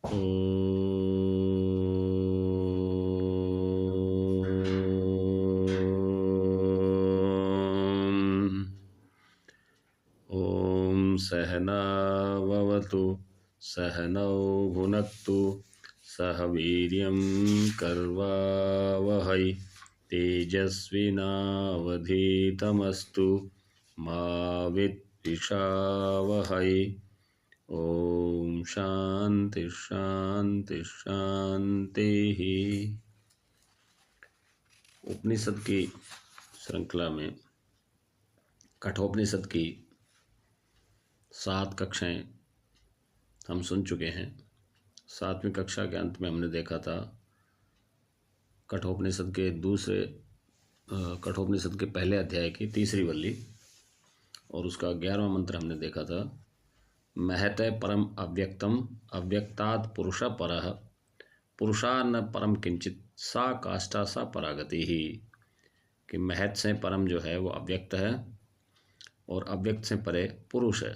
ॐ सहनाववतु सहनौ भुनक्तु सह वीर्यं कर्वावहै तेजस्विनावधीतमस्तु मा विद्विषावहै। ओम शांति शांति शांति। उपनिषद की श्रृंखला में कठोपनिषद की 7 कक्षाएं हम सुन चुके हैं। 7वीं कक्षा के अंत में हमने देखा था कठोपनिषद के पहले अध्याय की 3री वल्ली और उसका 11वां मंत्र हमने देखा था। महत परम अव्यक्तम अव्यक्तात् पुरुष परः पुरुषा न परम किंचित सा काष्ठा सा परागति ही। कि महत से परम जो है वो अव्यक्त है और अव्यक्त से परे पुरुष है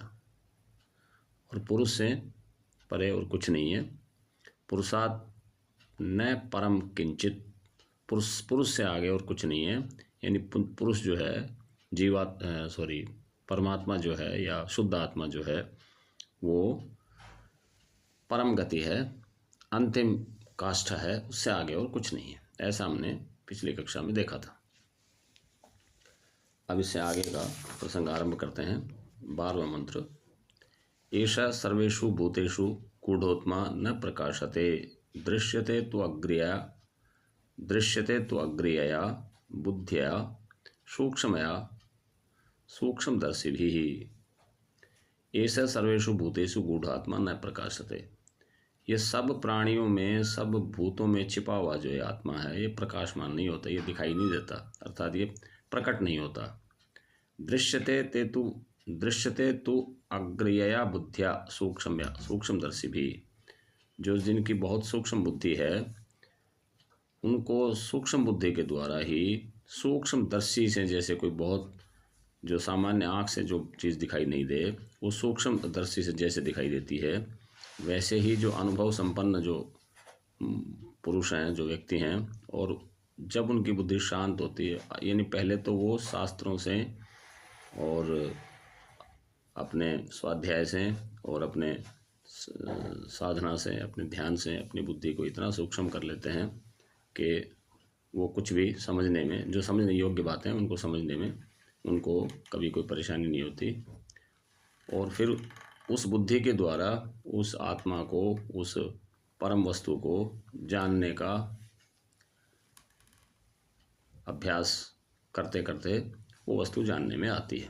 और पुरुष से परे और कुछ नहीं है। पुरुषात् न परम किंचित पुरुष से आगे और कुछ नहीं है। यानी पुरुष जो है परमात्मा जो है या शुद्ध आत्मा जो है वो परम गति है, अंतिम काष्ठा है, उससे आगे और कुछ नहीं है। ऐसा हमने पिछली कक्षा में देखा था। अब इससे आगे का प्रसंग आरंभ करते हैं। 12वां मंत्र। एषा सर्वेषु भूतेषु गूढ़ोत्मा न प्रकाशते दृश्यते तु अग्र्यया बुद्ध्या सूक्ष्मदर्शिभिः। ऐसा सर्वेषु भूतेषु गूढ़ात्मा न प्रकाशते। ये सब प्राणियों में, सब भूतों में छिपा हुआ जो ये आत्मा है ये प्रकाशमान नहीं होता, ये दिखाई नहीं देता, अर्थात ये प्रकट नहीं होता। दृश्यते तु अग्र्यया बुद्धिया सूक्ष्मदर्शी भी। जो जिनकी बहुत सूक्ष्म बुद्धि है उनको सूक्ष्म बुद्धि के द्वारा ही सूक्ष्मदर्शी से, जैसे कोई बहुत जो सामान्य आँख से जो चीज़ दिखाई नहीं दे वो सूक्ष्मदर्शी से जैसे दिखाई देती है, वैसे ही जो अनुभव संपन्न जो पुरुष हैं, जो व्यक्ति हैं, और जब उनकी बुद्धि शांत होती है, यानी पहले तो वो शास्त्रों से और अपने स्वाध्याय से और अपने साधना से, अपने ध्यान से अपनी बुद्धि को इतना सूक्ष्म कर लेते हैं कि वो कुछ भी समझने में, जो समझने योग्य बातें हैं उनको समझने में उनको कभी कोई परेशानी नहीं होती। और फिर उस बुद्धि के द्वारा उस आत्मा को, उस परम वस्तु को जानने का अभ्यास करते करते वो वस्तु जानने में आती है।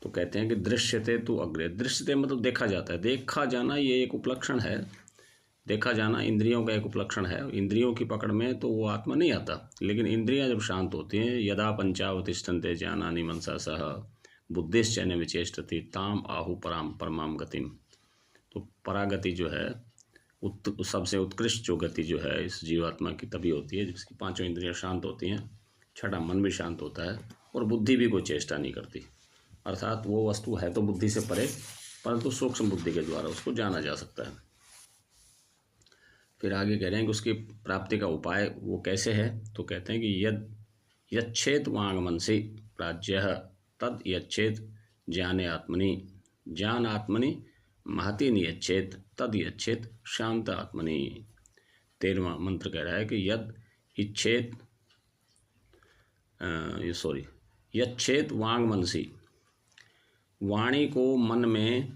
तो कहते हैं कि दृश्यते तु अग्रे। दृश्यते मतलब देखा जाता है। देखा जाना ये एक उपलक्षण है। देखा जाना इंद्रियों का एक उपलक्षण है। इंद्रियों की पकड़ में तो वो आत्मा नहीं आता, लेकिन इंद्रियां जब शांत होती हैं, यदा पंचावतिष्ठन्ते ज्ञानानि मनसा सह बुद्धिश्चैन विचेष्टति ताम आहु परमाम गतिम। तो परागति जो है सबसे उत्कृष्ट जो गति जो है इस जीवात्मा की तभी होती है जिसकी 5 इंद्रियां शांत होती हैं, 6ठा मन भी शांत होता है और बुद्धि भी कोई चेष्टा नहीं करती। अर्थात वो वस्तु है तो बुद्धि से परे, परंतु सूक्ष्म बुद्धि के द्वारा उसको जाना जा सकता है। फिर आगे कह रहे हैं कि उसकी प्राप्ति का उपाय वो कैसे है। तो कहते हैं कि यच्छेत वांगमनसि प्राज्यः तद यच्छेत ज्ञाने आत्मनि ज्ञान आत्मनि महति नियच्छेत तद यच्छेत शांत आत्मनि। 13वां मंत्र कह रहा है कि यच्छेत वांगमनसि, वाणी को मन में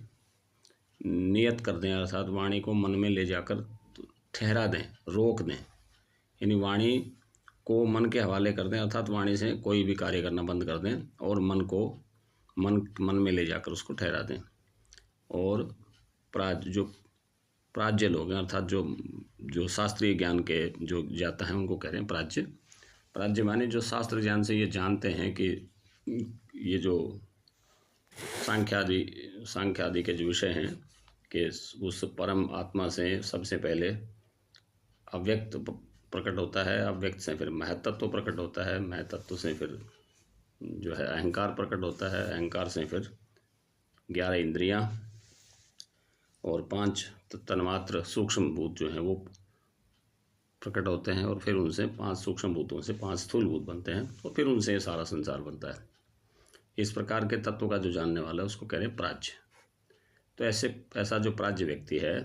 नियत कर दें, अर्थात वाणी को मन में ले जाकर ठहरा दें, रोक दें। यानी वाणी को मन के हवाले कर दें, अर्थात वाणी से कोई भी कार्य करना बंद कर दें और मन में ले जाकर उसको ठहरा दें। और प्राज्य लोग हैं, अर्थात जो शास्त्रीय ज्ञान के जो जाता है उनको कह रहे हैं प्राज्य। प्राज्य माने जो शास्त्र ज्ञान से ये जानते हैं कि ये जो सांख्य आदि के जो विषय हैं कि उस परम आत्मा से सबसे पहले अव्यक्त प्रकट होता है, अव्यक्त से फिर महत्त्व प्रकट होता है, महत्त्व से फिर जो है अहंकार प्रकट होता है, अहंकार से फिर 11 इंद्रियां, और 5 तन्मात्र सूक्ष्म भूत जो हैं वो प्रकट होते हैं, और फिर उनसे 5 सूक्ष्म भूतों से 5 स्थूल भूत बनते हैं, और फिर उनसे ये सारा संसार बनता है। इस प्रकार के तत्व का जो जानने वाला है उसको कह रहे हैं प्राज्ञ। तो ऐसा जो प्राज्ञ व्यक्ति है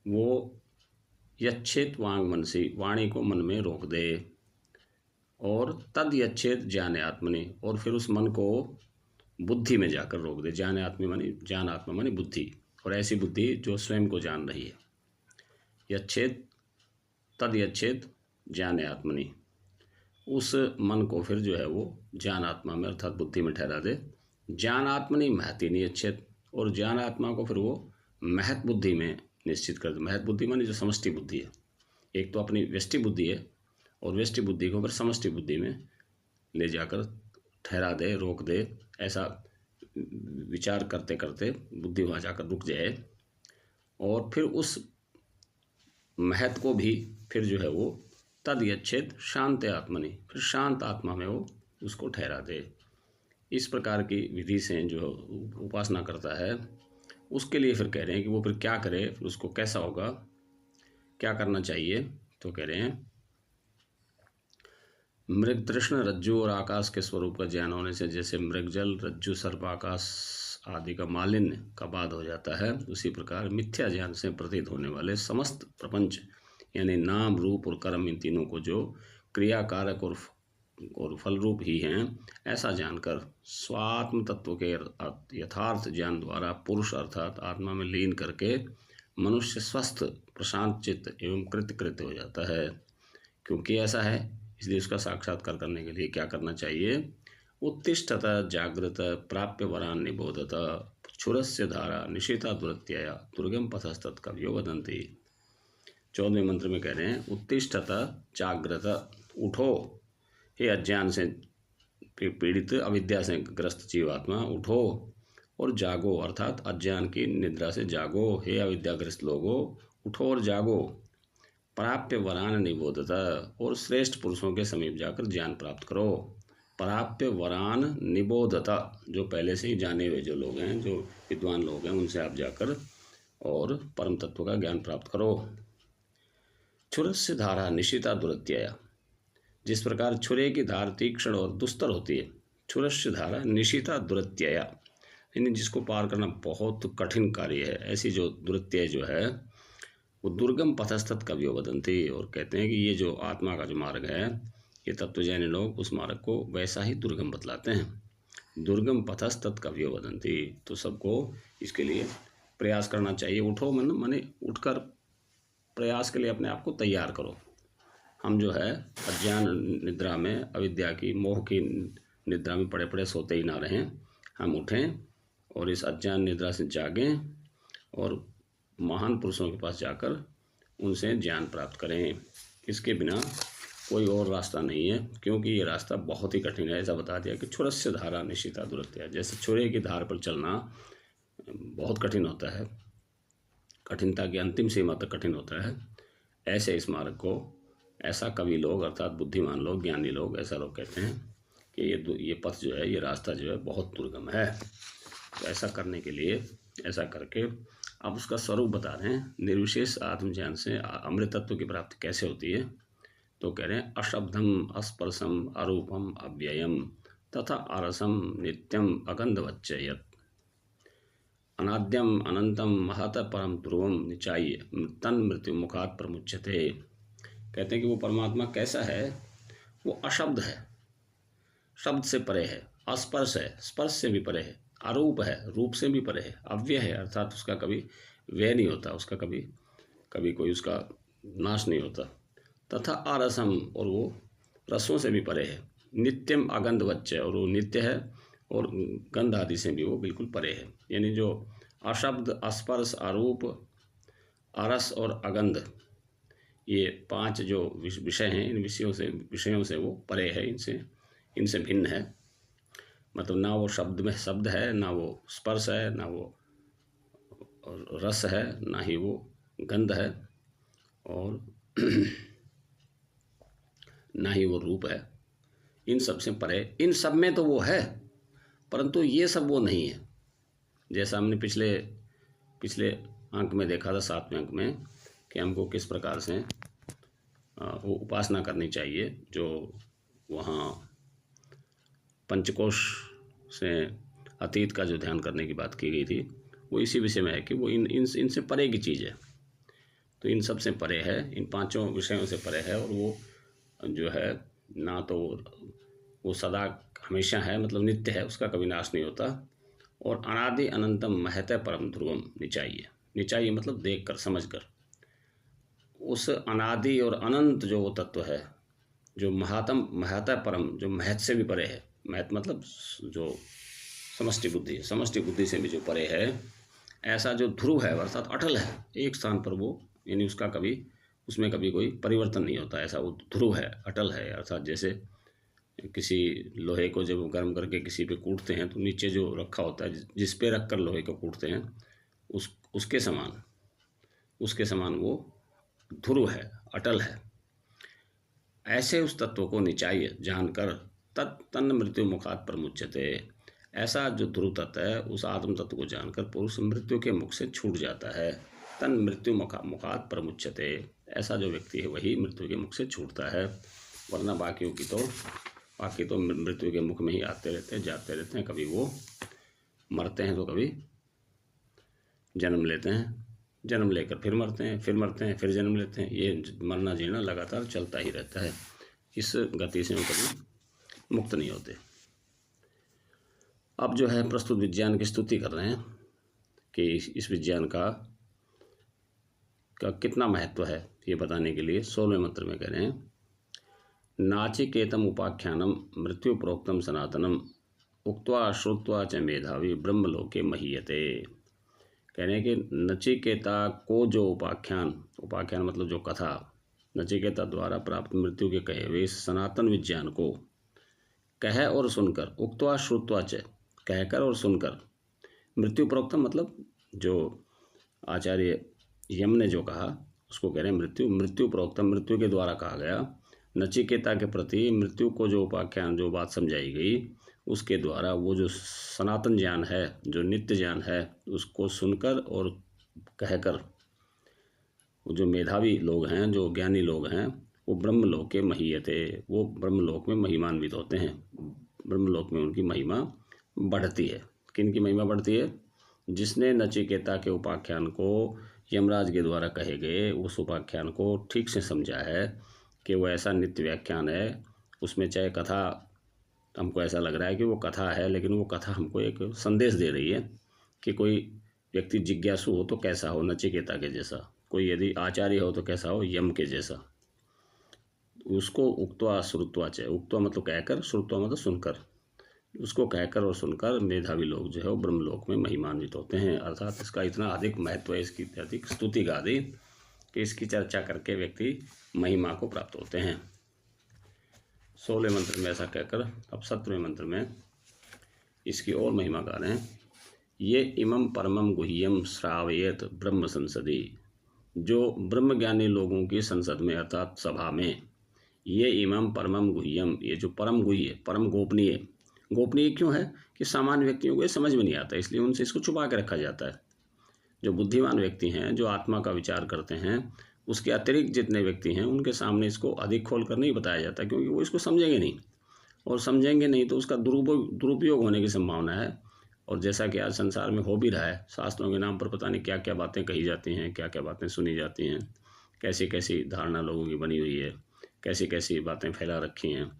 वो यच्छेत वांग मनसी, वाणी को मन में रोक दे, और तद यच्छेत ज्ञान आत्मनि, और फिर उस मन को बुद्धि में जाकर रोक दे। ज्ञान आत्मा मानी बुद्धि, और ऐसी बुद्धि जो स्वयं को जान रही है। यच्छेत तद यच्छेत ज्ञान आत्मनि, उस मन को फिर जो है वो ज्ञान आत्मा में अर्थात बुद्धि में ठहरा दे। ज्ञान आत्मनि महति नियच्छेत, और ज्ञान आत्मा को फिर वो महत बुद्धि में निश्चित कर दे। महत बुद्धि मानी जो समष्टि बुद्धि है। एक तो अपनी व्यष्टि बुद्धि है, और व्यष्टि बुद्धि को फिर समष्टि बुद्धि में ले जाकर ठहरा दे, रोक दे। ऐसा विचार करते करते बुद्धि वहाँ जाकर रुक जाए, और फिर उस महत को भी फिर जो है वो तद यच्छेत शांत आत्मनि, फिर शांत आत्मा में वो उसको ठहरा दे। इस प्रकार की विधि से जो उपासना करता है उसके लिए फिर कह रहे हैं कि वो फिर क्या करे, फिर उसको कैसा होगा, क्या करना चाहिए। तो कह रहे हैं मृग तृष्ण रज्जु और आकाश के स्वरूप का ज्ञान होने से जैसे मृगजल रज्जु सर्प आकाश आदि का मालिन्य का बाद हो जाता है, उसी प्रकार मिथ्या ज्ञान से प्रतीत होने वाले समस्त प्रपंच यानी नाम रूप और कर्म, इन तीनों को जो क्रियाकारक और फल रूप ही हैं, ऐसा जानकर स्वात्म तत्व के यथार्थ ज्ञान द्वारा पुरुष अर्थात आत्मा में लीन करके मनुष्य स्वस्थ प्रशांत चित्त एवं कृत्य हो जाता है। क्योंकि ऐसा है इसलिए उसका साक्षात्कार करने के लिए क्या करना चाहिए। उत्तिष्ठत जागृत प्राप्य वरान निबोधत क्षुरस्य धारा निशिता दुरत्यया दुर्गम पथस्तत् कवयो वदन्ति। 14वें मंत्र में कह रहे हैं उत्तिष्ठत जागृत, उठो हे अज्ञान से पीड़ित अविद्या से ग्रस्त जीवात्मा, उठो और जागो, अर्थात अज्ञान की निद्रा से जागो। हे अविद्याग्रस्त लोगो, उठो और जागो। प्राप्य वरान निबोधता, और श्रेष्ठ पुरुषों के समीप जाकर ज्ञान प्राप्त करो। प्राप्य वरान निबोधता, जो पहले से ही जाने हुए जो लोग हैं, जो विद्वान लोग हैं, उनसे आप जाकर और परम तत्व का ज्ञान प्राप्त करो। क्षुरस्य धारा निशिता दुरत्यया, जिस प्रकार छुरे की धार तीक्ष्ण और दुस्तर होती है, क्षुरस्य धारा निशिता दुरत्यया, यानी जिसको पार करना बहुत कठिन कार्य है, ऐसी जो दुरत्यय जो है वो दुर्गम पथस्तत् कवयो वदन्ति, और कहते हैं कि ये जो आत्मा का जो मार्ग है, ये तत्वज्ञानी लोग उस मार्ग को वैसा ही दुर्गम बतलाते हैं। दुर्गम पथस्तत् कवयो वदन्ति, तो सबको इसके लिए प्रयास करना चाहिए। उठो माने उठकर प्रयास के लिए अपने आप को तैयार करो। हम जो है अज्ञान निद्रा में, अविद्या की मोह की निद्रा में पड़े पड़े सोते ही ना रहें, हम उठें और इस अज्ञान निद्रा से जागें और महान पुरुषों के पास जाकर उनसे ज्ञान प्राप्त करें। इसके बिना कोई और रास्ता नहीं है, क्योंकि ये रास्ता बहुत ही कठिन है। ऐसा बता दिया कि क्षुरस्य धारा निशिता दुरत्यया, जैसे छुरे की धार पर चलना बहुत कठिन होता है, कठिनता की अंतिम सीमा तक कठिन होता है, ऐसे इस मार्ग को, ऐसा कवि लोग अर्थात बुद्धिमान लोग, ज्ञानी लोग, ऐसा लोग कहते हैं कि ये पथ जो है, ये रास्ता जो है बहुत दुर्गम है। तो ऐसा करने के लिए, ऐसा करके अब उसका स्वरूप बता रहे हैं। निर्विशेष आत्मज्ञान से अमृत तत्व की प्राप्ति कैसे होती है। तो कह रहे हैं अशब्दम अस्पर्शम अरूपम अव्ययम तथा अरसम नित्यम अगंधवच्चयत् अनाद्यम अनंतम महत परम ध्रुवम निचाय्य तन मृत्यु मुखात प्रमुच्यते। कहते हैं कि वो परमात्मा कैसा है, वो अशब्द है, शब्द से परे है, अस्पर्श है, स्पर्श से भी परे है, अरूप है, रूप से भी परे है, अव्यय है, अर्थात उसका कभी व्यय नहीं होता, उसका कभी कोई उसका नाश नहीं होता। तथा अरसम, और वो रसों से भी परे है। नित्यम अगंधवच्च, और वो नित्य है और गंध आदि से भी वो बिल्कुल परे है। यानी जो अशब्द, अस्पर्श, अरूप, अरस और अगंध, ये 5 जो विषय हैं, इन विषयों से वो परे है, इनसे भिन्न है। मतलब ना वो शब्द में शब्द है, ना वो स्पर्श है, ना वो रस है, ना ही वो गंध है, और ना ही वो रूप है। इन सब से परे, इन सब में तो वो है, परंतु ये सब वो नहीं है। जैसा हमने पिछले अंक में देखा था, 7वें अंक में, कि हमको किस प्रकार से वो उपासना करनी चाहिए। जो वहाँ पंचकोश से अतीत का जो ध्यान करने की बात की गई थी, वो इसी विषय में है कि वो इनसे परे की चीज़ है। तो इन सब से परे है, इन 5 विषयों से परे है। और वो जो है ना तो वो सदा हमेशा है, मतलब नित्य है, उसका कभी नाश नहीं होता। और अनादि अनंतम महत परम ध्रुवम निचाइए। निचाइए मतलब देख कर, समझ कर। उस अनादि और अनंत जो वो तत्व है, जो महत परम, जो महत से भी परे है। महत मतलब जो समष्टि बुद्धि, समष्टि बुद्धि से भी जो परे है, ऐसा जो ध्रुव है अर्थात अटल है, एक स्थान पर वो, यानी उसका कभी, उसमें कभी कोई परिवर्तन नहीं होता, ऐसा वो ध्रुव है, अटल है। अर्थात जैसे किसी लोहे को जब गर्म करके किसी पे कूटते हैं तो नीचे जो रखा होता है, जिस पे रख कर लोहे को कूटते हैं, उसके समान वो ध्रुव है, अटल है। ऐसे उस तत्व को निचाइए जानकर, तन्न मृत्यु मुखात प्रमुच्यते। ऐसा जो ध्रुव तत्व है, उस आत्म तत्व को जानकर पुरुष मृत्यु के मुख से छूट जाता है। तन मृत्यु मुखात प्रमुच्यते। ऐसा जो व्यक्ति है वही मृत्यु के मुख से छूटता है। वरना बाकी तो मृत्यु के मुख में ही आते रहते हैं, जाते रहते हैं। कभी वो मरते हैं तो कभी जन्म लेते हैं, जन्म लेकर फिर मरते हैं, फिर मरते हैं, फिर जन्म लेते हैं। ये मरना जीना लगातार चलता ही रहता है। इस गति से वो कभी मुक्त नहीं होते। अब जो है प्रस्तुत विज्ञान की स्तुति कर रहे हैं कि इस विज्ञान का कितना महत्व है, ये बताने के लिए 16वें मंत्र में कह रहे हैं, नाचिकेतम उपाख्यानम मृत्यु प्रोक्तम सनातनम उक्त्वा श्रुत्वा च मेधावी ब्रह्मलोके महीयते। कह रहे हैं कि नचिकेता को जो उपाख्यान मतलब जो कथा, नचिकेता द्वारा प्राप्त मृत्यु के कहे हुए सनातन विज्ञान को कह और सुनकर, उक्त्वा श्रुत्वा च, कहकर और सुनकर, मृत्यु प्रोक्तम मतलब जो आचार्य यम ने जो कहा उसको कह रहे हैं मृत्यु प्रोक्तम, मृत्यु के द्वारा कहा गया। नचिकेता के प्रति मृत्यु को जो उपाख्यान, जो बात समझाई गई, उसके द्वारा वो जो सनातन ज्ञान है, जो नित्य ज्ञान है, उसको सुनकर और कहकर वो जो मेधावी लोग हैं, जो ज्ञानी लोग हैं, वो ब्रह्मलोक के महीयते, वो ब्रह्मलोक में महिमान्वित होते हैं। ब्रह्मलोक में उनकी महिमा बढ़ती है। किन की महिमा बढ़ती है? जिसने नचिकेता के उपाख्यान को यमराज के द्वारा कहे गए उस उपाख्यान को ठीक से समझा है कि वो ऐसा नित्य व्याख्यान है, उसमें चाहे कथा, हमको ऐसा लग रहा है कि वो कथा है, लेकिन वो कथा हमको एक संदेश दे रही है कि कोई व्यक्ति जिज्ञासु हो तो कैसा हो, नचिकेता के जैसा। कोई यदि आचार्य हो तो कैसा हो, यम के जैसा। उसको उक्त्वा श्रुत्वा च, उक्त्वा मतलब कहकर, श्रुत्वा मतलब सुनकर, उसको कहकर और सुनकर मेधावी लोग जो है वो ब्रह्मलोक में महिमान्वित होते हैं। अर्थात इसका इतना अधिक महत्व है, इसकी अधिक स्तुति का आदि, कि इसकी चर्चा करके व्यक्ति महिमा को प्राप्त होते हैं। 16वें मंत्र में ऐसा कहकर अब 17वें मंत्र में इसकी और महिमा गा रहे हैं। ये इमं परमं गुह्यम श्रावयेत ब्रह्म संसदी। जो ब्रह्म ज्ञानी लोगों की संसद में अर्थात सभा में, ये इमं परमं गुह्यम, ये जो परम गुह्य, परम गोपनीय, गोपनीय क्यों है कि सामान्य व्यक्तियों को ये समझ में नहीं आता, इसलिए उनसे इसको छुपा के रखा जाता है। जो बुद्धिमान व्यक्ति हैं, जो आत्मा का विचार करते हैं, उसके अतिरिक्त जितने व्यक्ति हैं उनके सामने इसको अधिक खोल कर नहीं बताया जाता, क्योंकि वो इसको समझेंगे नहीं, और समझेंगे नहीं तो उसका दुरुपयोग होने की संभावना है। और जैसा कि आज संसार में हो भी रहा है, शास्त्रों के नाम पर पता नहीं क्या क्या बातें कही जाती हैं, क्या क्या बातें सुनी जाती हैं, कैसी कैसी धारणा लोगों की बनी हुई है, कैसी कैसी बातें फैला रखी हैं।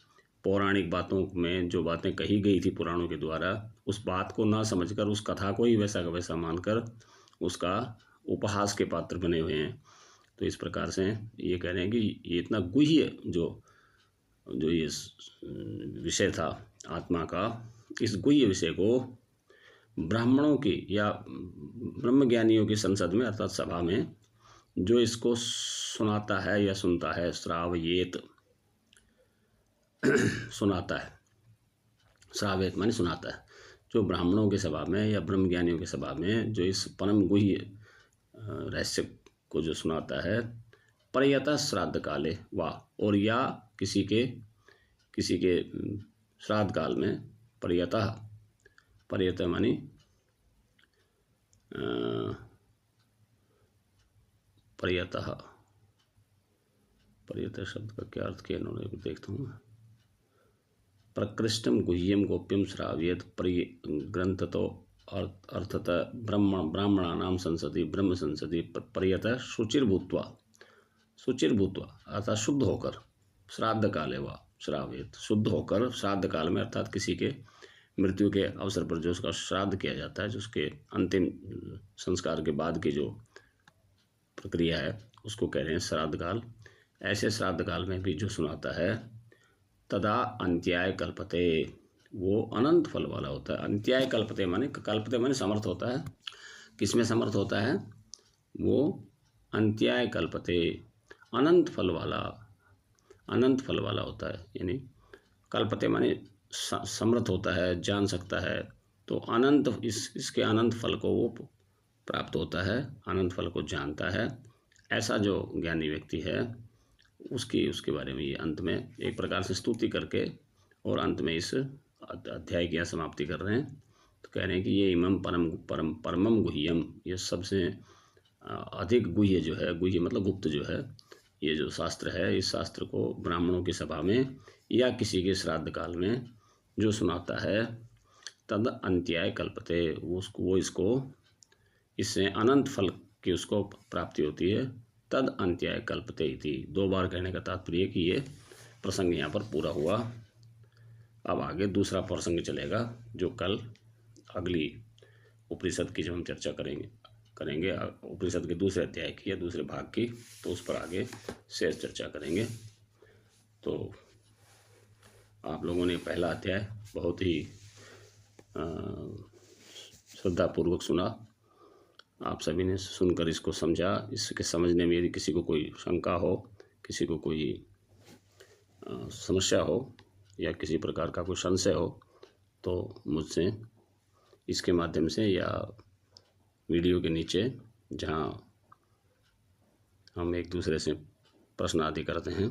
पौराणिक बातों में जो बातें कही गई थी पुराणों के द्वारा, उस बात को ना समझकर, उस कथा को ही वैसा का वैसा मानकर उसका उपहास के पात्र बने हुए हैं। तो इस प्रकार से ये कह रहे हैं कि ये इतना गुह्य जो ये विषय था आत्मा का, इस गुह्य विषय को ब्राह्मणों की या ब्रह्मज्ञानियों की संसद में अर्थात सभा में जो इसको सुनाता है या सुनता है, श्रावयेत सुनाता है, श्रावयेत माने सुनाता है, जो ब्राह्मणों की सभा में या ब्रह्मज्ञानियों की सभा में जो इस परम गुह्य रहस्य को जो सुनाता है, परयतः श्राद्ध काले वाह, और या किसी के श्राद्ध काल में, परयतः मानी प्रयतः, प्रयतः शब्द का क्या अर्थ किया इन्होंने, देखता हूँ। प्रकृष्टम गुह्यम गोप्यम श्राव्यत प्रिय ग्रंथतो अर्थतः ब्राह्मणानाम संसदि ब्रह्म संसदि प्रयतः शुचिर्भूत्वा, शुचिर्भूत्वा अर्थात शुद्ध होकर, श्राद्ध काले व श्राव्यत, शुद्ध होकर श्राद्ध काल में, अर्थात किसी के मृत्यु के अवसर पर जो उसका श्राद्ध किया जाता है, जो उसके अंतिम संस्कार के बाद की जो प्रक्रिया है उसको कह रहे हैं श्राद्ध काल। ऐसे श्राद्ध काल में भी जो सुनाता है, तदा अंत्याय कल्पते, वो अनंत फल वाला होता है। अंत्याय कल्पते माने समर्थ होता है। किसमें समर्थ होता है? वो अंत्याय कल्पते, अनंत फल वाला, अनंत फल वाला होता है। यानी कल्पते माने समर्थ होता है, जान सकता है, तो अनंत इसके अनंत फल को वो प्राप्त होता है, अनंत फल को जानता है। ऐसा जो ज्ञानी व्यक्ति है उसके बारे में ये अंत में एक प्रकार से स्तुति करके और अंत में इस अध्याय की समाप्ति कर रहे हैं। तो कह रहे हैं कि ये इमम परमम गुह्यम, ये सबसे अधिक गुह्य जो है, गुह्य मतलब गुप्त जो है, ये जो शास्त्र है, इस शास्त्र को ब्राह्मणों की सभा में या किसी के श्राद्ध काल में जो सुनाता है, तद अंत्याय कल्पते, वो इसको, इससे अनंत फल की उसको प्राप्ति होती है। तद अंत्याय कल्पते इति, 2 बार कहने का तात्पर्य कि ये प्रसंग यहाँ पर पूरा हुआ। अब आगे दूसरा प्रसंग चलेगा जो कल अगली उपनिषद की जब हम चर्चा करेंगे उपनिषद के दूसरे अध्याय की या दूसरे भाग की, तो उस पर आगे शेष चर्चा करेंगे। तो आप लोगों ने पहला अध्याय बहुत ही श्रद्धापूर्वक सुना, आप सभी ने सुनकर इसको समझा। इसके समझने में यदि किसी को कोई शंका हो, किसी को कोई समस्या हो या किसी प्रकार का कोई संशय हो, तो मुझसे इसके माध्यम से या वीडियो के नीचे जहाँ हम एक दूसरे से प्रश्न आदि करते हैं,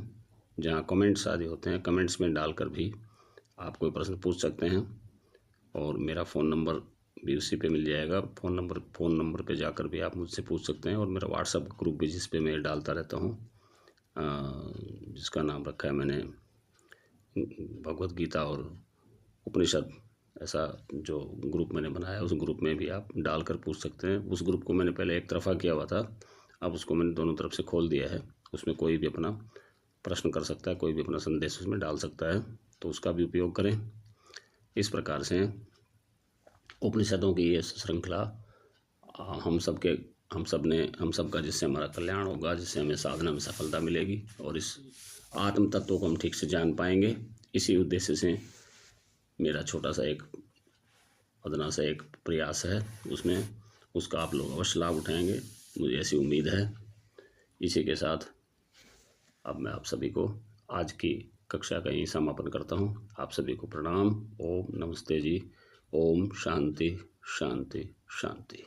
जहाँ कमेंट्स आदि होते हैं, कमेंट्स में डालकर भी आप कोई प्रश्न पूछ सकते हैं। और मेरा फ़ोन नंबर भी उसी पे मिल जाएगा, फ़ोन नंबर पे जाकर भी आप मुझसे पूछ सकते हैं। और मेरा व्हाट्सएप ग्रुप भी जिस पे मैं डालता रहता हूँ, जिसका नाम रखा है मैंने भगवत गीता और उपनिषद, ऐसा जो ग्रुप मैंने बनाया है, उस ग्रुप में भी आप डालकर पूछ सकते हैं। उस ग्रुप को मैंने पहले एक तरफा किया हुआ था, अब उसको मैंने दोनों तरफ से खोल दिया है। उसमें कोई भी अपना प्रश्न कर सकता है, कोई भी अपना संदेश उसमें डाल सकता है, तो उसका भी उपयोग करें। इस प्रकार से उपनिषदों की ये श्रृंखला हम सबका जिससे हमारा कल्याण होगा, जिससे हमें साधना में सफलता मिलेगी और इस आत्म तत्व को हम ठीक से जान पाएंगे। इसी उद्देश्य से मेरा छोटा सा एक अदना सा एक प्रयास है, उसका आप लोग अवश्य लाभ उठाएंगे, मुझे ऐसी उम्मीद है। इसी के साथ अब मैं आप सभी को आज की कक्षा का यही समापन करता हूँ। आप सभी को प्रणाम। ओम नमस्ते जी। ओम शांति शांति शांति।